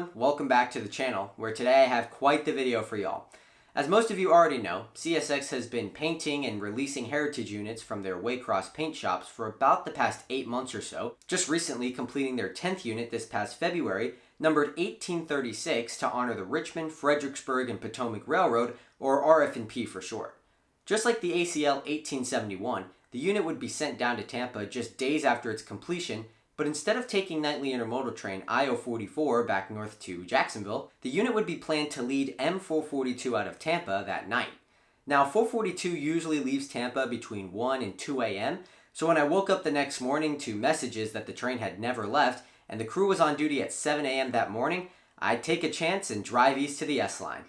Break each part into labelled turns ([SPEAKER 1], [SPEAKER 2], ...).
[SPEAKER 1] everyone, welcome back to the channel, where today I have quite the video for y'all. As most of you already know, CSX has been painting and releasing heritage units from their Waycross paint shops for about the past 8 months or so, just recently completing their 10th unit this past February, numbered 1836 to honor the Richmond, Fredericksburg, and Potomac Railroad, or RF&P for short. Just like the ACL 1871, the unit would be sent down to Tampa just days after its completion, but instead of taking nightly intermodal train I-044 back north to Jacksonville, the unit would be planned to lead M442 out of Tampa that night. Now, 442 usually leaves Tampa between 1 and 2 a.m., so when I woke up the next morning to messages that the train had never left and the crew was on duty at 7 a.m. that morning, I'd take a chance and drive east to the S-Line.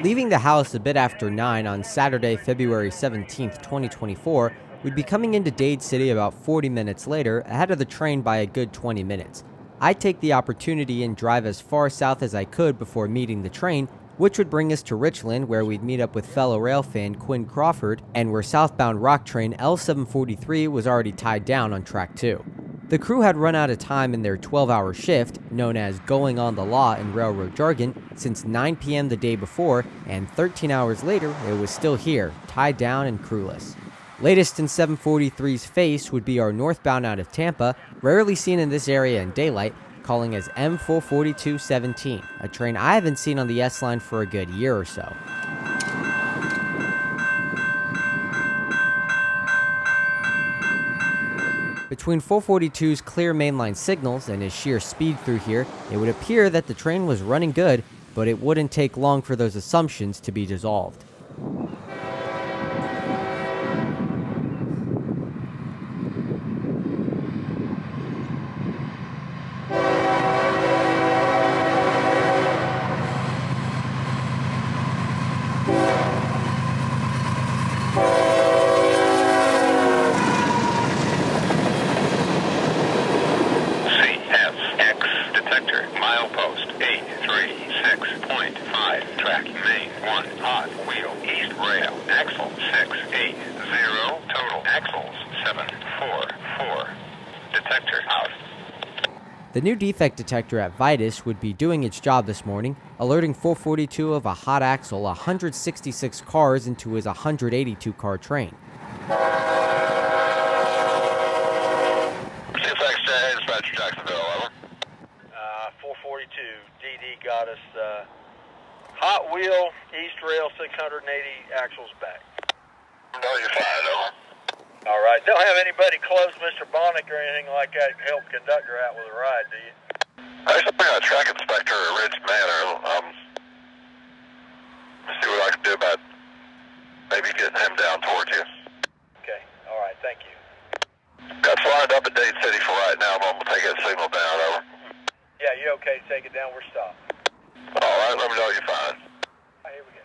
[SPEAKER 1] Leaving the house a bit after 9 on Saturday, February 17, 2024, we'd be coming into Dade City about 40 minutes later, ahead of the train by a good 20 minutes. I'd take the opportunity and drive as far south as I could before meeting the train, which would bring us to Richland, where we'd meet up with fellow railfan Quinn Crawford, and where southbound rock train L743 was already tied down on track 2. The crew had run out of time in their 12-hour shift, known as going on the law in railroad jargon, since 9 p.m. the day before, and 13 hours later, it was still here, tied down and crewless. Latest in 743's face would be our northbound out of Tampa, rarely seen in this area in daylight, calling as M44217, a train I haven't seen on the S-Line for a good year or so. Between 442's clear mainline signals and his sheer speed through here, it would appear that the train was running good, but it wouldn't take long for those assumptions to be dissolved.
[SPEAKER 2] Milepost 836.5, track main 1, hot wheel, east rail, axle 680, total axles 744, detector out.
[SPEAKER 1] The new defect detector at Vitus would be doing its job this morning, alerting 442 of a hot axle 166 cars into his 182 car train.
[SPEAKER 2] CSX dispatcher Jacksonville, over.
[SPEAKER 3] 442, DD got us hot wheel, east rail 680, axles back.
[SPEAKER 2] No, you're fine, over.
[SPEAKER 3] All right, don't have anybody close Mr. Bonnick or anything like that to help conductor out with a ride, do you?
[SPEAKER 2] Actually, we got a track inspector at Ridge Manor. See what I can do about maybe getting him down towards you.
[SPEAKER 3] Okay, all right, thank you.
[SPEAKER 2] Got lined up at Dade City for right now, but I'm going to take that signal down, over.
[SPEAKER 3] Yeah, you okay to take it down? We're stopped.
[SPEAKER 2] All right, let me know you're fine.
[SPEAKER 3] All right, here we go.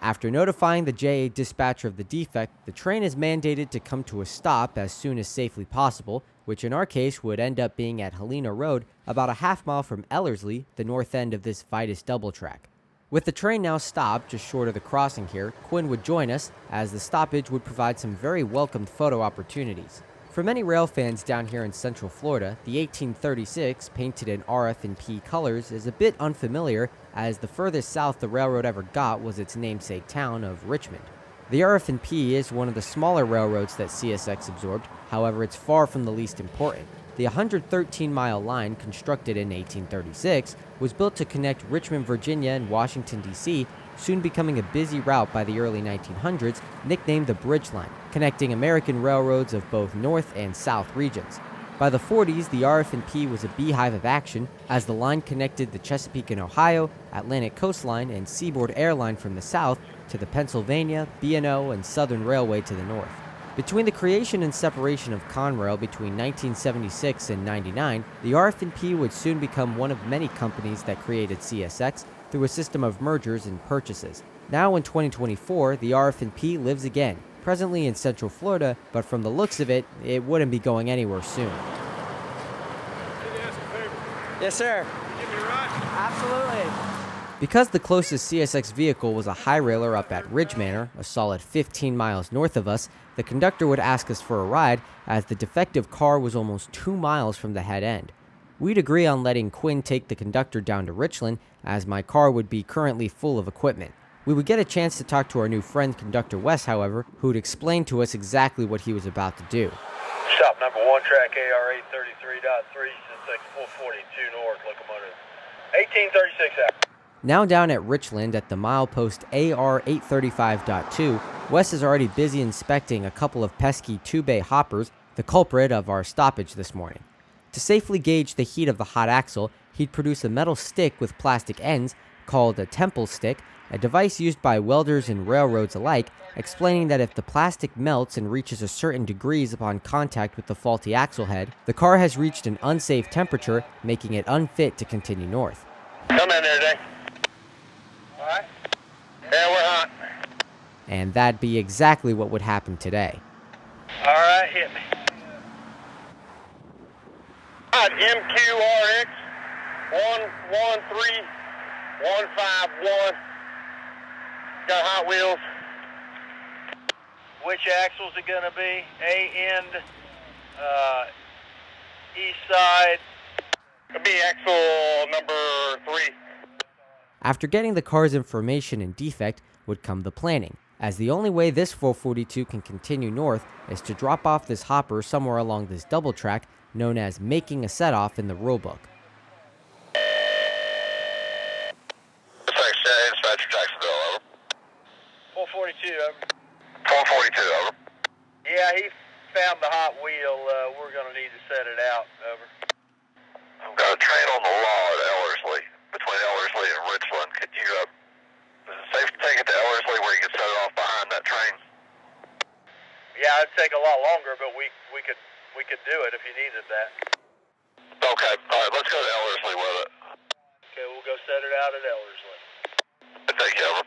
[SPEAKER 1] After notifying the JA dispatcher of the defect, the train is mandated to come to a stop as soon as safely possible, which in our case would end up being at Helena Road, about a half mile from Ellerslie, the north end of this Vitus double track. With the train now stopped just short of the crossing here, Quinn would join us, as the stoppage would provide some very welcomed photo opportunities. For many rail fans down here in Central Florida, the 1836, painted in RF&P colors, is a bit unfamiliar, as the furthest south the railroad ever got was its namesake town of Richmond. The RF&P is one of the smaller railroads that CSX absorbed, however it's far from the least important. The 113-mile line, constructed in 1836, was built to connect Richmond, Virginia and Washington, D.C., soon becoming a busy route by the early 1900s, nicknamed the Bridge Line, connecting American railroads of both north and south regions. By the 40s, the RF&P was a beehive of action, as the line connected the Chesapeake and Ohio, Atlantic Coastline, and Seaboard Airline from the south to the Pennsylvania, B&O, and Southern Railway to the north. Between the creation and separation of Conrail between 1976 and 99, the RF&P would soon become one of many companies that created CSX through a system of mergers and purchases. Now in 2024, the RF&P lives again, presently in Central Florida, but from the looks of it, it wouldn't be going anywhere soon.
[SPEAKER 4] Can you ask a favor?
[SPEAKER 1] Yes, sir.
[SPEAKER 4] Give me a ride?
[SPEAKER 1] Absolutely. Because the closest CSX vehicle was a high railer up at Ridge Manor, a solid 15 miles north of us, the conductor would ask us for a ride as the defective car was almost 2 miles from the head end. We'd agree on letting Quinn take the conductor down to Richland as my car would be currently full of equipment. We would get a chance to talk to our new friend, Conductor West, however, who would explain to us exactly what he was about to do.
[SPEAKER 3] Stop number 1, track AR 833.3, CSX 442 north, locomotive 1836 out.
[SPEAKER 1] Now down at Richland at the milepost AR 835.2, Wes is already busy inspecting a couple of pesky 2-bay hoppers, the culprit of our stoppage this morning. To safely gauge the heat of the hot axle, he'd produce a metal stick with plastic ends called a temple stick, a device used by welders and railroads alike, explaining that if the plastic melts and reaches a certain degrees upon contact with the faulty axle head, the car has reached an unsafe temperature, making it unfit to continue north.
[SPEAKER 3] Come in there, Dave. All right. Yeah, we're hot.
[SPEAKER 1] And that'd be exactly what would happen today.
[SPEAKER 3] All right, hit me. MQRX 113151. Got Hot Wheels. Which axle's it gonna be? A end, east side. It'll be axle number 3.
[SPEAKER 1] After getting the car's information and defect would come the planning, as the only way this 442 can continue north is to drop off this hopper somewhere along this double track known as making a set-off in the rulebook.
[SPEAKER 2] Dispatcher Jacksonville, over.
[SPEAKER 3] 442, over.
[SPEAKER 2] 442, over.
[SPEAKER 3] Yeah, he found the hot wheel. We're gonna need to set it out, over.
[SPEAKER 2] I've got a train on the law at Ellerslie, between Ellerslie and Richland. Could you, is it safe to take it to Ellerslie where you can set it off behind that train?
[SPEAKER 3] Yeah, it'd take a lot longer, but we could do it if you needed that.
[SPEAKER 2] Okay, all right, let's go to Ellerslie with it.
[SPEAKER 3] Okay, we'll go set it out at Ellerslie.
[SPEAKER 2] Thank you, over.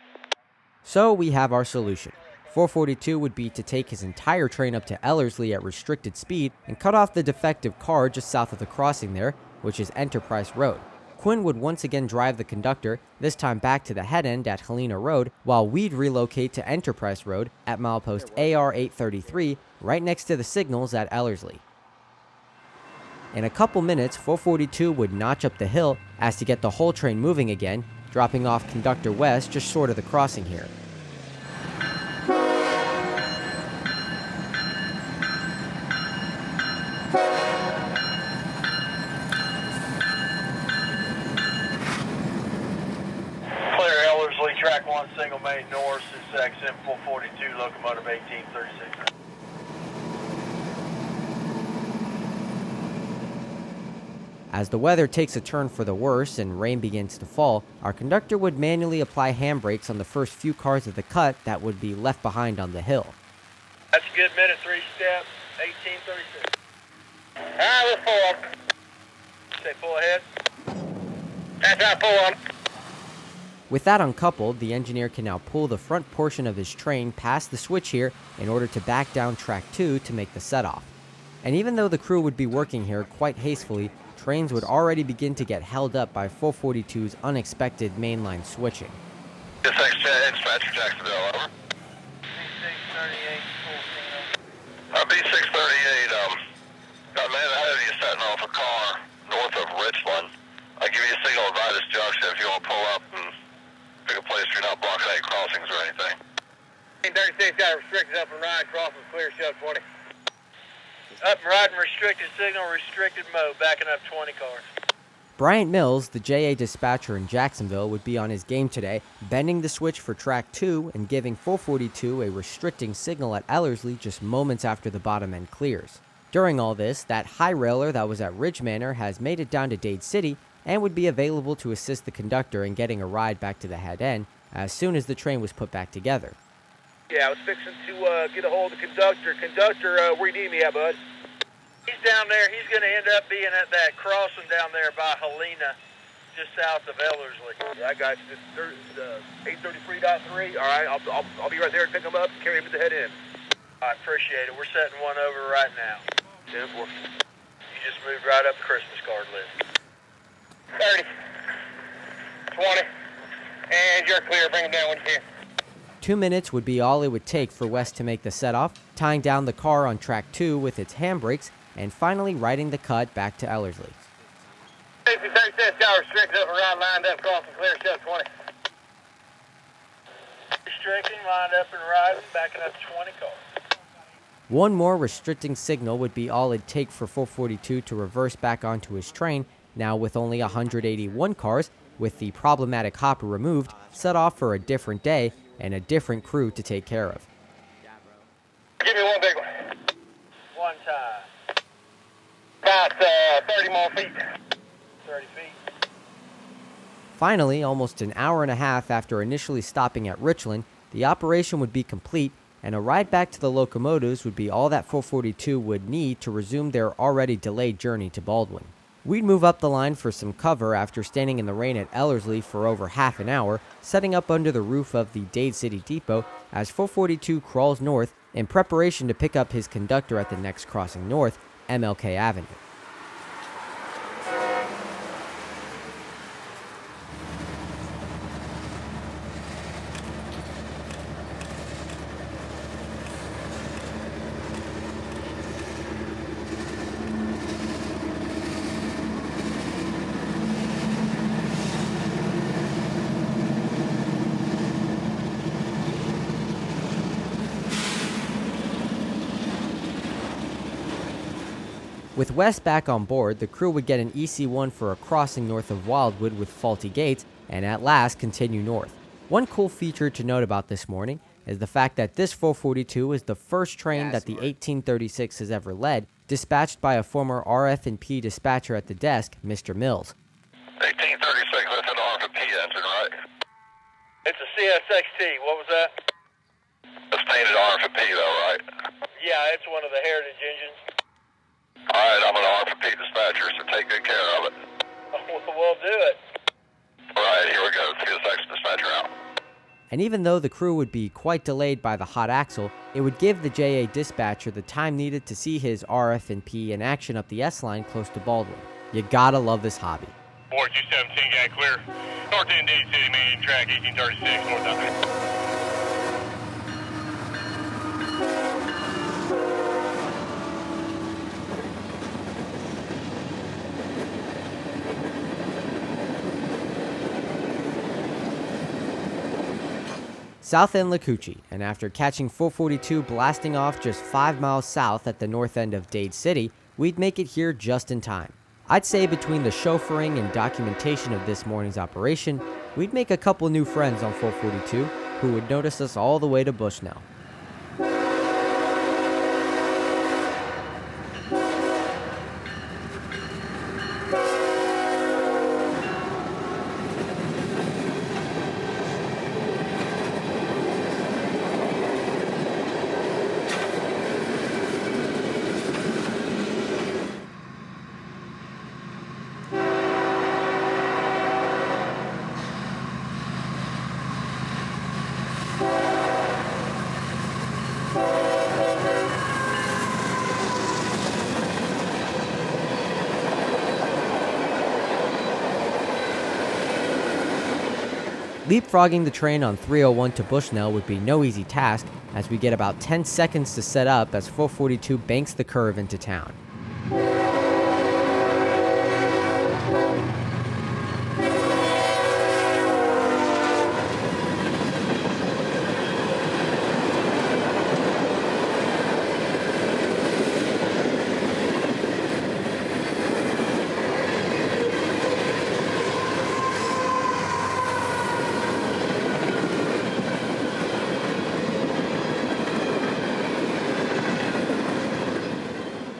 [SPEAKER 1] So we have our solution. 442 would be to take his entire train up to Ellerslie at restricted speed and cut off the defective car just south of the crossing there, which is Enterprise Road. Quinn would once again drive the conductor, this time back to the head end at Helena Road, while we'd relocate to Enterprise Road at milepost AR 833, right next to the signals at Ellerslie. In a couple minutes, 442 would notch up the hill as to get the whole train moving again, dropping off Conductor West just short of the crossing here.
[SPEAKER 3] Track 1, single main north, CSX 442, locomotive 1836.
[SPEAKER 1] As the weather takes a turn for the worse and rain begins to fall, our conductor would manually apply handbrakes on the first few cars of the cut that would be left behind on the hill.
[SPEAKER 3] That's a good minute, 3 step, 1836. Alright, let's pull up. Say pull ahead. That's how pull on.
[SPEAKER 1] With that uncoupled, the engineer can now pull the front portion of his train past the switch here in order to back down track 2 to make the set-off. And even though the crew would be working here quite hastily, trains would already begin to get held up by 442's unexpected mainline switching.
[SPEAKER 2] Dispatcher Jacksonville, over. B638, got a man ahead of you setting off a car north of Richland. I'll give you a signal at Vitus Junction if you want to pull up and pick a place you're not blocking any crossings or anything.
[SPEAKER 3] 36 got restricted up and ride, crossing clear, show 20. Up and riding, restricted signal, restricted mode, backing up 20 cars.
[SPEAKER 1] Bryant Mills, the JA dispatcher in Jacksonville, would be on his game today, bending the switch for track 2 and giving 442 a restricting signal at Ellerslie just moments after the bottom end clears. During all this, that high railer that was at Ridge Manor has made it down to Dade City and would be available to assist the conductor in getting a ride back to the head end as soon as the train was put back together.
[SPEAKER 3] Yeah, I was fixing to get a hold of the conductor. Conductor, where you need me at, bud? He's down there. He's going to end up being at that crossing down there by Helena, just south of Ellerslie. Yeah, I got you. This is 833.3. All right, I'll be right there and pick him up and carry him to the head end. I appreciate it. We're setting one over right now. 10-4. You just moved right up the Christmas card list. 30. 20. And you're clear. Bring him down when you can.
[SPEAKER 1] 2 minutes would be all it would take for Wes to make the set-off, tying down the car on track 2 with its handbrakes, and finally riding the cut back to Ellerslie.
[SPEAKER 3] Safety 36, got restricted up and right, lined up, crossing clear, shut 20. Restricting, lined up and riding, backing up 20 cars.
[SPEAKER 1] One more restricting signal would be all it'd take for 442 to reverse back onto his train, now with only 181 cars, with the problematic hopper removed, set off for a different day and a different crew to take care of.
[SPEAKER 3] Give me one big one. One time. About 30 more feet. 30 feet.
[SPEAKER 1] Finally, almost an hour and a half after initially stopping at Richland, the operation would be complete, and a ride back to the locomotives would be all that 442 would need to resume their already delayed journey to Baldwin. We'd move up the line for some cover after standing in the rain at Ellerslie for over half an hour, setting up under the roof of the Dade City Depot as 442 crawls north in preparation to pick up his conductor at the next crossing north, MLK Avenue. With Wes back on board, the crew would get an EC1 for a crossing north of Wildwood with faulty gates, and at last continue north. One cool feature to note about this morning is the fact that this 442 is the first train that the 1836 has ever led, dispatched by a former RF&P dispatcher at the desk, Mr. Mills.
[SPEAKER 2] 1836, that's an RF&P engine, right?
[SPEAKER 3] It's a CSXT. What was that?
[SPEAKER 2] It's painted RF&P though, right?
[SPEAKER 3] Yeah, it's one of the heritage engines.
[SPEAKER 2] All right, I'm an RF&P dispatcher, so take good care of it.
[SPEAKER 3] We'll do it.
[SPEAKER 2] All right, here we go. CSX dispatcher out.
[SPEAKER 1] And even though the crew would be quite delayed by the hot axle, it would give the JA dispatcher the time needed to see his RF&P in action up the S-line close to Baldwin. You gotta love this hobby.
[SPEAKER 3] 4217 got clear. North end Dade City, main track 1836, north out there.
[SPEAKER 1] South End Lacucci, and after catching 442 blasting off just 5 miles south at the north end of Dade City, we'd make it here just in time. I'd say between the chauffeuring and documentation of this morning's operation, we'd make a couple new friends on 442 who would notice us all the way to Bushnell. Leapfrogging the train on 301 to Bushnell would be no easy task, as we get about 10 seconds to set up as 442 banks the curve into town.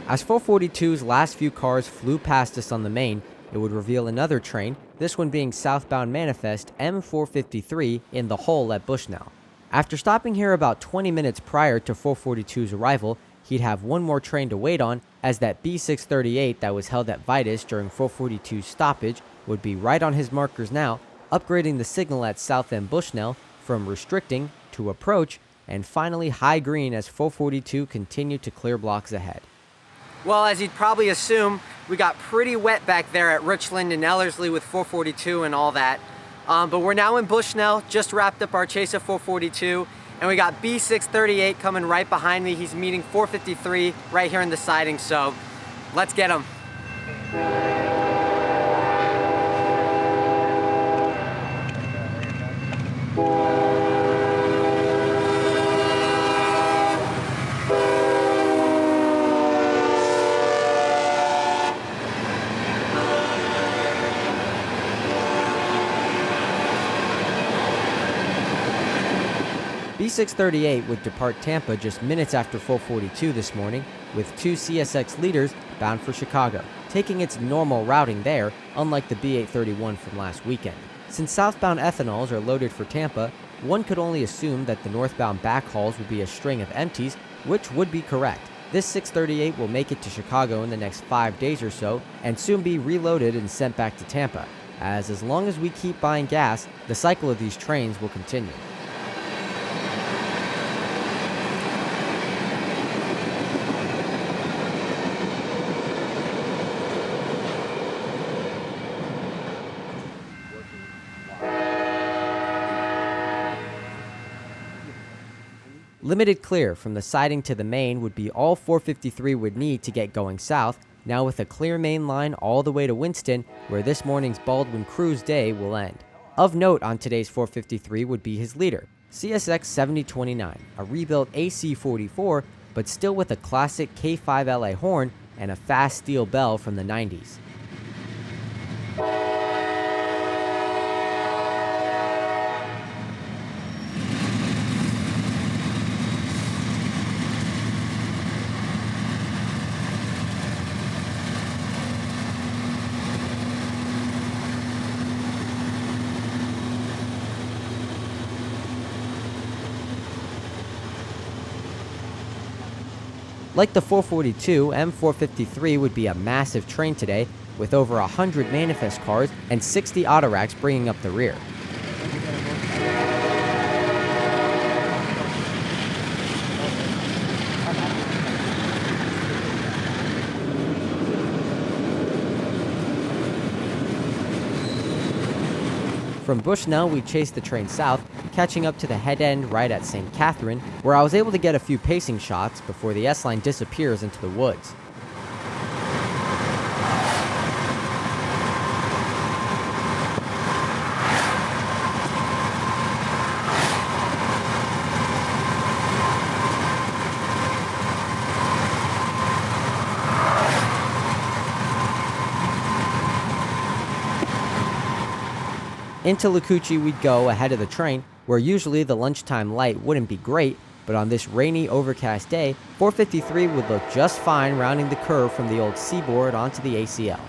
[SPEAKER 1] As 442's last few cars flew past us on the main, it would reveal another train, this one being southbound Manifest M453 in the hole at Bushnell. After stopping here about 20 minutes prior to 442's arrival, he'd have one more train to wait on, as that B638 that was held at Vitus during 442's stoppage would be right on his markers now, upgrading the signal at South End Bushnell from restricting to approach, and finally high green as 442 continued to clear blocks ahead. Well, as you'd probably assume, we got pretty wet back there at Richland and Ellerslie with 442 and all that. But we're now in Bushnell, just wrapped up our chase of 442, and we got B638 coming right behind me. He's meeting 453 right here in the siding, so let's get him. B638 would depart Tampa just minutes after 442 this morning, with 2 CSX leaders bound for Chicago, taking its normal routing there, unlike the B831 from last weekend. Since southbound ethanols are loaded for Tampa, one could only assume that the northbound backhauls will be a string of empties, which would be correct. This 638 will make it to Chicago in the next 5 days or so, and soon be reloaded and sent back to Tampa, as long as we keep buying gas, the cycle of these trains will continue. Limited clear from the siding to the main would be all 453 would need to get going south, now with a clear main line all the way to Winston, where this morning's Baldwin cruise day will end. Of note on today's 453 would be his leader, CSX 7029, a rebuilt AC44, but still with a classic K5LA horn and a fast steel bell from the 90s. Like the 442, M453 would be a massive train today, with over 100 manifest cars and 60 auto racks bringing up the rear. From Bushnell, we chased the train south, catching up to the head end right at St. Catherine, where I was able to get a few pacing shots before the S-line disappears into the woods. Into Lacucci we'd go ahead of the train, where usually the lunchtime light wouldn't be great, but on this rainy, overcast day, 453 would look just fine rounding the curve from the old Seaboard onto the ACL.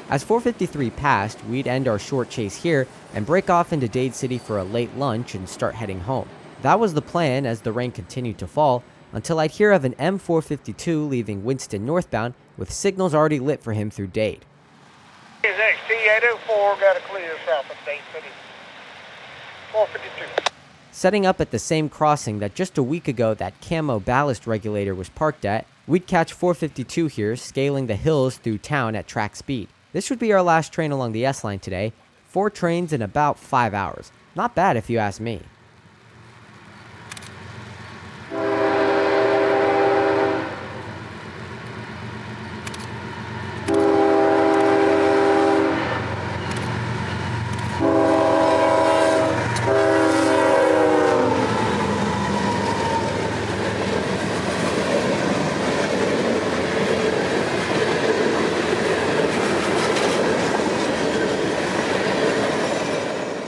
[SPEAKER 1] As 453 passed, we'd end our short chase here and break off into Dade City for a late lunch and start heading home. That was the plan as the rain continued to fall, until I'd hear of an M452 leaving Winston northbound with signals already lit for him through Dade.
[SPEAKER 3] CSX T804 got a clear south of Dade City. 452.
[SPEAKER 1] Setting up at the same crossing that just a week ago that camo ballast regulator was parked at, we'd catch 452 here, scaling the hills through town at track speed. This would be our last train along the S-line today, 4 trains in about 5 hours. Not bad if you ask me.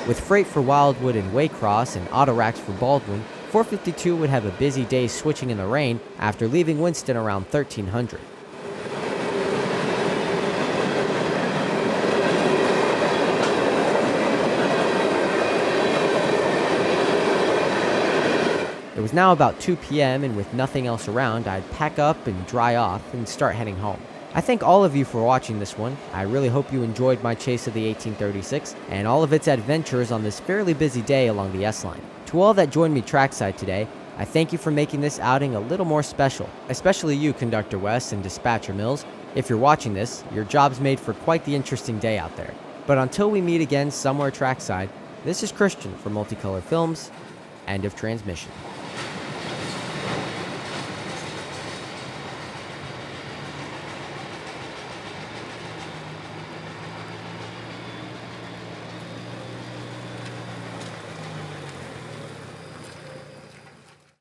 [SPEAKER 1] With freight for Wildwood and Waycross and auto racks for Baldwin, 452 would have a busy day switching in the rain after leaving Winston around 1300. now about 2 p.m. and with nothing else around, I'd pack up and dry off and start heading home. I thank all of you for watching this one. I really hope you enjoyed my chase of the 1836 and all of its adventures on this fairly busy day along the S-Line. To all that joined me trackside today, I thank you for making this outing a little more special, especially you, Conductor West and Dispatcher Mills. If you're watching this, your job's made for quite the interesting day out there. But until we meet again somewhere trackside, this is Christian from Multicolor Films. End of transmission.